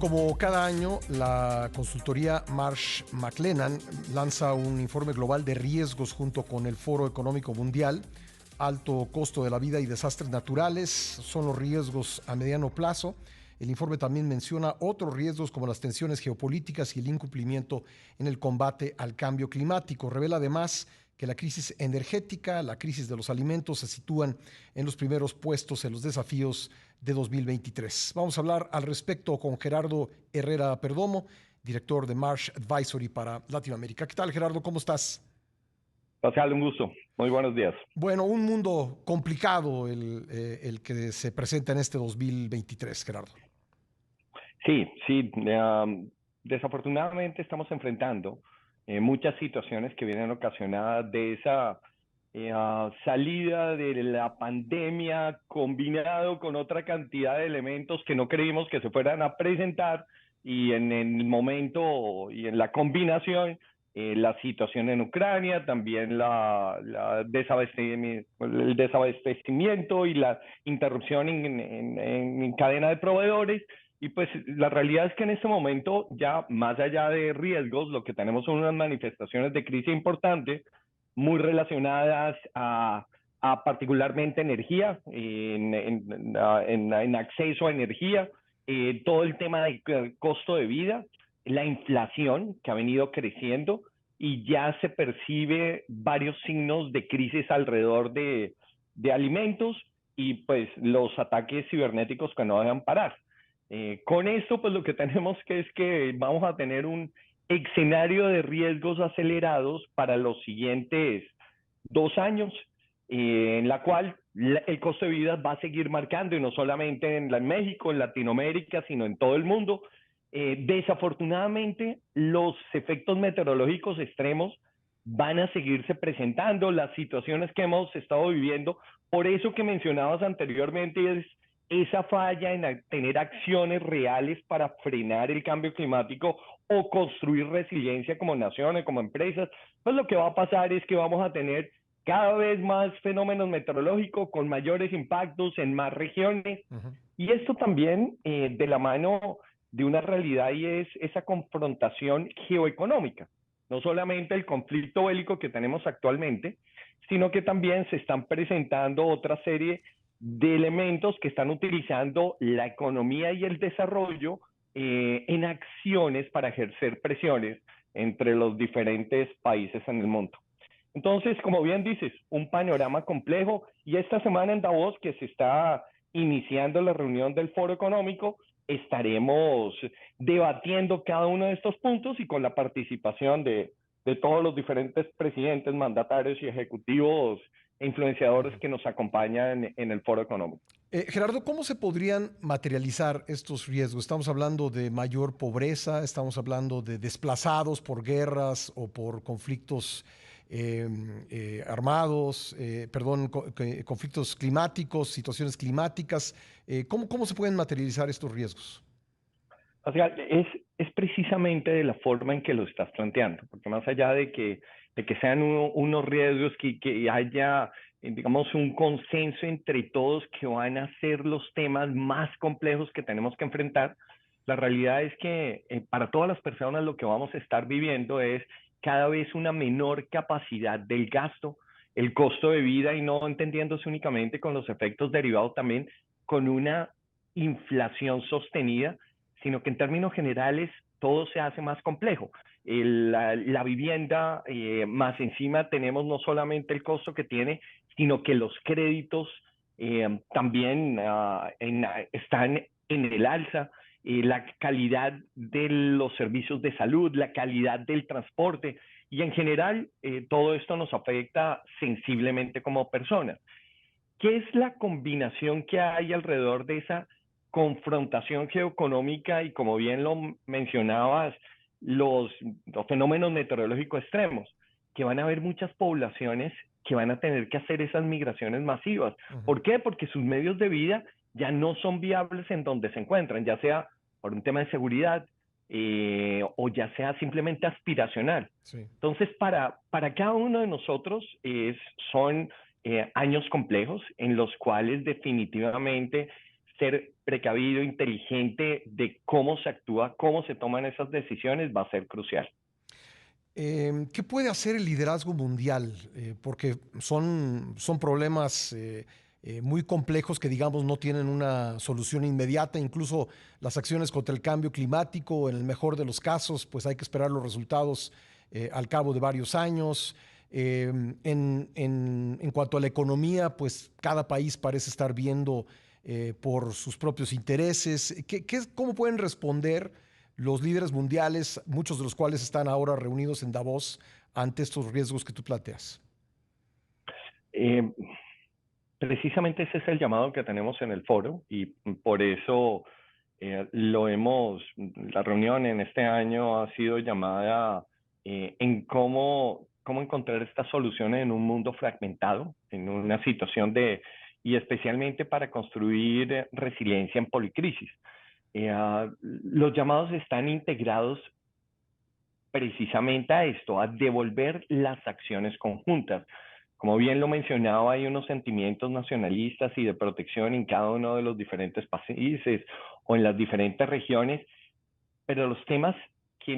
Como cada año, la consultoría Marsh McLennan lanza un informe global de riesgos junto con el Foro Económico Mundial. Alto costo de la vida y desastres naturales son los riesgos a mediano plazo. El informe también menciona otros riesgos como las tensiones geopolíticas y el incumplimiento en el combate al cambio climático. Revela además que la crisis energética, la crisis de los alimentos se sitúan en los primeros puestos en los desafíos de 2023. Vamos a hablar al respecto con Gerardo Herrera Perdomo, director de Marsh Advisory para Latinoamérica. ¿Qué tal, Gerardo? ¿Cómo estás? Pascal, un gusto. Muy buenos días. Bueno, un mundo complicado el que se presenta en este 2023, Gerardo. Sí, desafortunadamente estamos enfrentando muchas situaciones que vienen ocasionadas de esa salida de la pandemia combinado con otra cantidad de elementos que no creímos que se fueran a presentar y en el momento y en la combinación, la situación en Ucrania, también el desabastecimiento y la interrupción en cadena de proveedores. Y pues la realidad es que en este momento, ya más allá de riesgos, lo que tenemos son unas manifestaciones de crisis importantes, muy relacionadas a particularmente energía, en acceso a energía, todo el tema del costo de vida, la inflación que ha venido creciendo y ya se percibe varios signos de crisis alrededor de alimentos y pues los ataques cibernéticos que no dejan parar. Con esto, pues lo que tenemos es que vamos a tener un escenario de riesgos acelerados para los siguientes 2 años, en la cual el costo de vida va a seguir marcando, y no solamente en México, en Latinoamérica, sino en todo el mundo. Desafortunadamente, los efectos meteorológicos extremos van a seguirse presentando, las situaciones que hemos estado viviendo, por eso que mencionabas anteriormente es esa falla en tener acciones reales para frenar el cambio climático o construir resiliencia como naciones, como empresas. Pues lo que va a pasar es que vamos a tener cada vez más fenómenos meteorológicos con mayores impactos en más regiones. Y esto también de la mano de una realidad, y es esa confrontación geoeconómica. No solamente el conflicto bélico que tenemos actualmente, sino que también se están presentando otra serie de elementos que están utilizando la economía y el desarrollo en acciones para ejercer presiones entre los diferentes países en el mundo. Entonces, como bien dices, un panorama complejo, y esta semana en Davos, que se está iniciando la reunión del Foro Económico, estaremos debatiendo cada uno de estos puntos y con la participación de todos los diferentes presidentes, mandatarios y ejecutivos e influenciadores que nos acompañan en el Foro Económico. Gerardo, ¿cómo se podrían materializar estos riesgos? Estamos hablando de mayor pobreza, estamos hablando de desplazados por guerras o por conflictos armados, conflictos climáticos, situaciones climáticas. ¿Cómo se pueden materializar estos riesgos? O sea, es precisamente de la forma en que lo estás planteando, porque más allá de que sean unos riesgos, que haya, digamos, un consenso entre todos que van a ser los temas más complejos que tenemos que enfrentar, la realidad es que para todas las personas lo que vamos a estar viviendo es cada vez una menor capacidad del gasto, el costo de vida, y no entendiéndose únicamente con los efectos derivados, también con una inflación sostenida, sino que en términos generales todo se hace más complejo. La vivienda, más encima tenemos no solamente el costo que tiene, sino que los créditos también están en el alza, la calidad de los servicios de salud, la calidad del transporte, y en general todo esto nos afecta sensiblemente como personas. ¿Qué es la combinación que hay alrededor de esa confrontación geoeconómica y, como bien lo mencionabas, los, los fenómenos meteorológicos extremos? Que van a haber muchas poblaciones que van a tener que hacer esas migraciones masivas. ¿Por qué? Porque sus medios de vida ya no son viables en donde se encuentran, ya sea por un tema de seguridad o ya sea simplemente aspiracional. Sí. Entonces, para cada uno de nosotros son años complejos en los cuales definitivamente ser precavido, inteligente de cómo se actúa, cómo se toman esas decisiones, va a ser crucial. ¿Qué puede hacer el liderazgo mundial? Porque son problemas muy complejos que, digamos, no tienen una solución inmediata. Incluso las acciones contra el cambio climático, en el mejor de los casos, pues hay que esperar los resultados al cabo de varios años. En cuanto a la economía, pues cada país parece estar viendo por sus propios intereses. ¿Cómo pueden responder los líderes mundiales, muchos de los cuales están ahora reunidos en Davos, ante estos riesgos que tú planteas? Eh, Precisamente ese es el llamado que tenemos en el foro y por eso la reunión en este año ha sido llamada en cómo encontrar estas soluciones en un mundo fragmentado, en una situación y especialmente para construir resiliencia en policrisis. Los llamados están integrados precisamente a esto, a devolver las acciones conjuntas. Como bien lo mencionaba, hay unos sentimientos nacionalistas y de protección en cada uno de los diferentes países o en las diferentes regiones, pero los temas que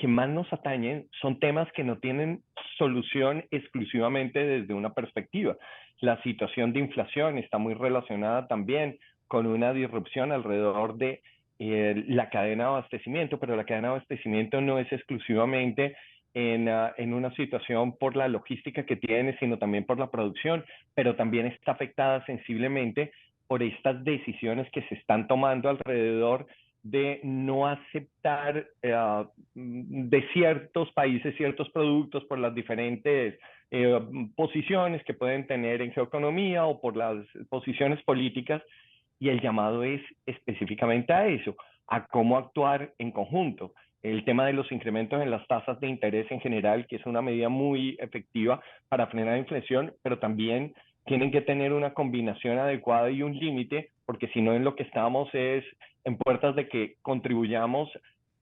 más nos atañen son temas que no tienen solución exclusivamente desde una perspectiva. La situación de inflación está muy relacionada también con una disrupción alrededor de la cadena de abastecimiento, pero la cadena de abastecimiento no es exclusivamente en una situación por la logística que tiene, sino también por la producción, pero también está afectada sensiblemente por estas decisiones que se están tomando alrededor de no aceptar de ciertos países ciertos productos por las diferentes posiciones que pueden tener en geoeconomía o por las posiciones políticas, y el llamado es específicamente a eso, a cómo actuar en conjunto. El tema de los incrementos en las tasas de interés en general, que es una medida muy efectiva para frenar la inflación, pero también tienen que tener una combinación adecuada y un límite, porque si no, en lo que estamos es en puertas de que contribuyamos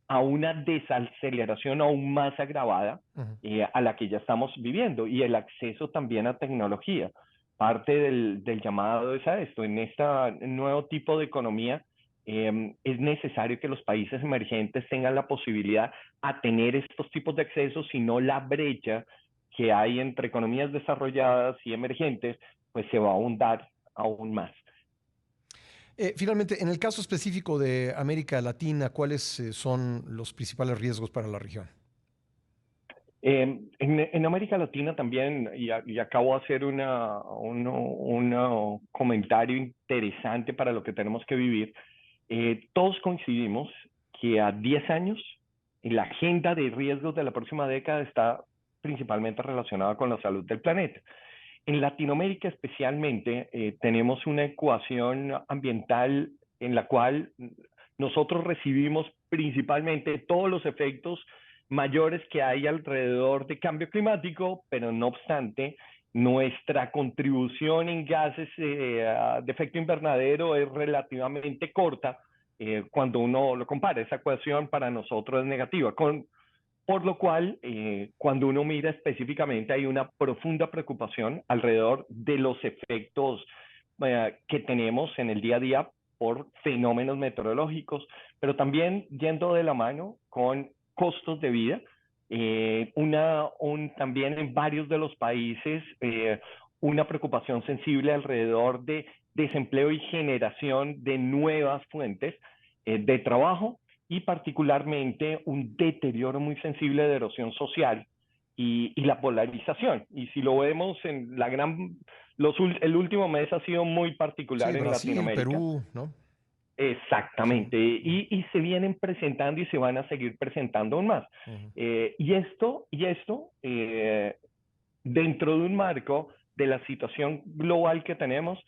a una desaceleración aún más agravada a la que ya estamos viviendo, y el acceso también a tecnología. Parte del llamado es a esto. En este nuevo tipo de economía es necesario que los países emergentes tengan la posibilidad a tener estos tipos de acceso, si no la brecha que hay entre economías desarrolladas y emergentes, pues se va a ahondar aún más. Finalmente, en el caso específico de América Latina, ¿cuáles son los principales riesgos para la región? En América Latina también, y acabo de hacer un comentario interesante para lo que tenemos que vivir, todos coincidimos que a 10 años la agenda de riesgos de la próxima década está principalmente relacionada con la salud del planeta. En Latinoamérica especialmente tenemos una ecuación ambiental en la cual nosotros recibimos principalmente todos los efectos mayores que hay alrededor de cambio climático, pero no obstante, nuestra contribución en gases de efecto invernadero es relativamente corta cuando uno lo compara. Esa ecuación para nosotros es negativa, por lo cual, cuando uno mira específicamente, hay una profunda preocupación alrededor de los efectos que tenemos en el día a día por fenómenos meteorológicos, pero también yendo de la mano con costos de vida. También en varios de los países, una preocupación sensible alrededor de desempleo y generación de nuevas fuentes de trabajo, y particularmente un deterioro muy sensible de erosión social y la polarización. Y si lo vemos en el último mes ha sido muy particular Sí, en Brasil, Latinoamérica. Perú, ¿no? Sí. Exactamente, y se vienen presentando y se van a seguir presentando aún más. Ujú. Y esto, dentro de un marco de la situación global que tenemos,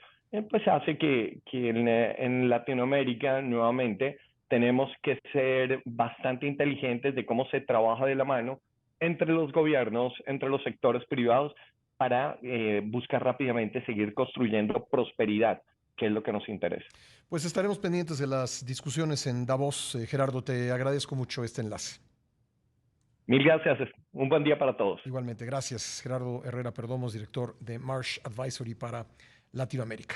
pues hace que en Latinoamérica nuevamente tenemos que ser bastante inteligentes de cómo se trabaja de la mano entre los gobiernos, entre los sectores privados, para buscar rápidamente seguir construyendo prosperidad, que es lo que nos interesa. Pues estaremos pendientes de las discusiones en Davos. Gerardo, te agradezco mucho este enlace. Mil gracias, un buen día para todos. Igualmente, gracias. Gerardo Herrera Perdomos, director de Marsh Advisory para Latinoamérica.